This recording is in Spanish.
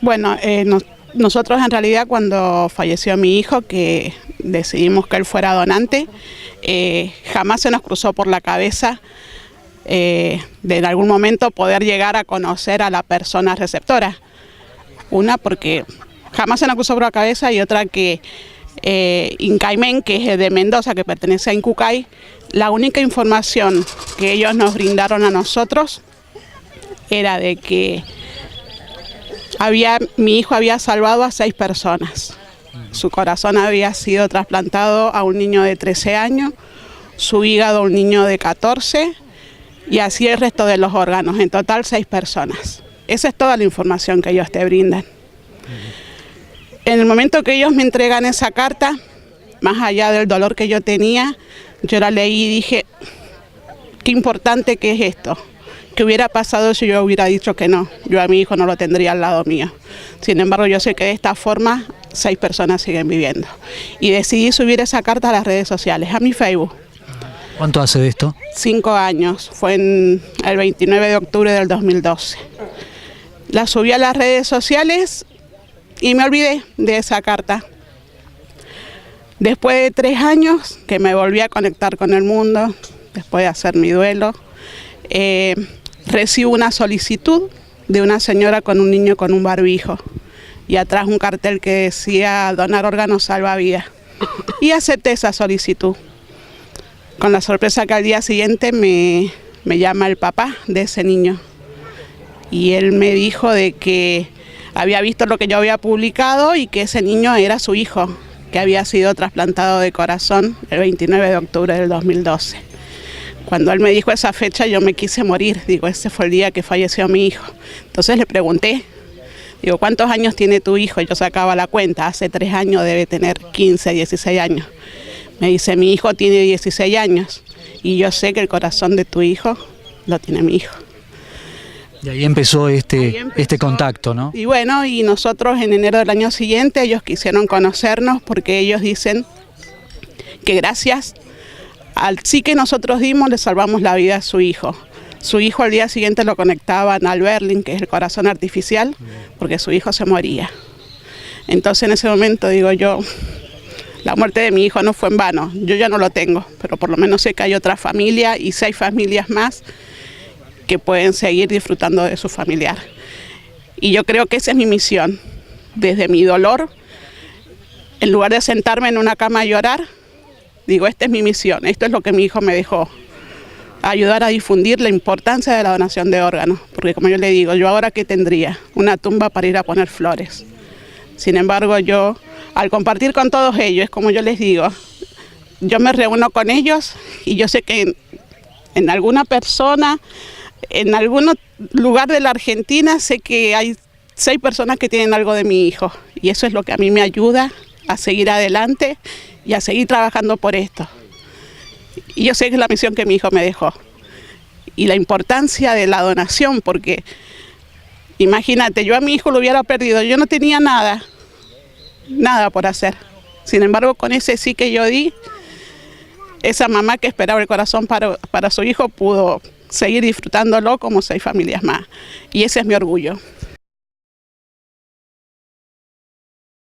Bueno, nosotros en realidad cuando falleció mi hijo, que decidimos que él fuera donante, jamás se nos cruzó por la cabeza de en algún momento poder llegar a conocer a la persona receptora. Una, porque jamás se nos cruzó por la cabeza, y otra que Incaimen, que es de Mendoza, que pertenece a Incucay, la única información que ellos nos brindaron a nosotros era de que mi hijo había salvado a 6 personas. Su corazón había sido trasplantado a un niño de 13 años, su hígado a un niño de 14 y así el resto de los órganos, en total 6 personas. Esa es toda la información que ellos te brindan. En el momento que ellos me entregan esa carta, más allá del dolor que yo tenía, yo la leí y dije, qué importante que es esto. ¿Qué hubiera pasado si yo hubiera dicho que no? Yo a mi hijo no lo tendría al lado mío. Sin embargo, yo sé que de esta forma 6 personas siguen viviendo. Y decidí subir esa carta a las redes sociales, a mi Facebook. ¿Cuánto hace de esto? 5 años, fue en el 29 de octubre del 2012. La subí a las redes sociales y me olvidé de esa carta. Después de 3 años que me volví a conectar con el mundo, después de hacer mi duelo, recibo una solicitud de una señora con un niño con un barbijo y atrás un cartel que decía donar órganos salva vidas. Y acepté esa solicitud. Con la sorpresa que al día siguiente me llama el papá de ese niño y él me dijo de que había visto lo que yo había publicado y que ese niño era su hijo, que había sido trasplantado de corazón el 29 de octubre del 2012. Cuando él me dijo esa fecha yo me quise morir, digo, ese fue el día que falleció mi hijo. Entonces le pregunté, digo, ¿cuántos años tiene tu hijo? Yo sacaba la cuenta, hace 3 años debe tener 15, 16 años. Me dice, mi hijo tiene 16 años y yo sé que el corazón de tu hijo lo tiene mi hijo. Y ahí empezó este contacto, ¿no? Y bueno, y nosotros en enero del año siguiente ellos quisieron conocernos porque ellos dicen que gracias al sí que nosotros dimos le salvamos la vida a su hijo. Su hijo al día siguiente lo conectaban al Berlin, que es el corazón artificial, porque su hijo se moría. Entonces en ese momento digo yo, la muerte de mi hijo no fue en vano, yo ya no lo tengo, pero por lo menos sé que hay otra familia y 6 familias más que pueden seguir disfrutando de su familiar. Y yo creo que esa es mi misión, desde mi dolor, en lugar de sentarme en una cama a llorar, digo, esta es mi misión, esto es lo que mi hijo me dejó, ayudar a difundir la importancia de la donación de órganos, porque como yo le digo, yo ahora ¿qué tendría? Una tumba para ir a poner flores. Sin embargo, yo, al compartir con todos ellos, como yo les digo, yo me reúno con ellos y yo sé que en alguna persona, en algún lugar de la Argentina, sé que hay 6 personas que tienen algo de mi hijo y eso es lo que a mí me ayuda a seguir adelante y a seguir trabajando por esto. Y yo sé que es la misión que mi hijo me dejó y la importancia de la donación, porque imagínate, yo a mi hijo lo hubiera perdido, yo no tenía nada por hacer. Sin embargo, con ese sí que yo di, esa mamá que esperaba el corazón para su hijo pudo seguir disfrutándolo como 6 familias más. Y ese es mi orgullo.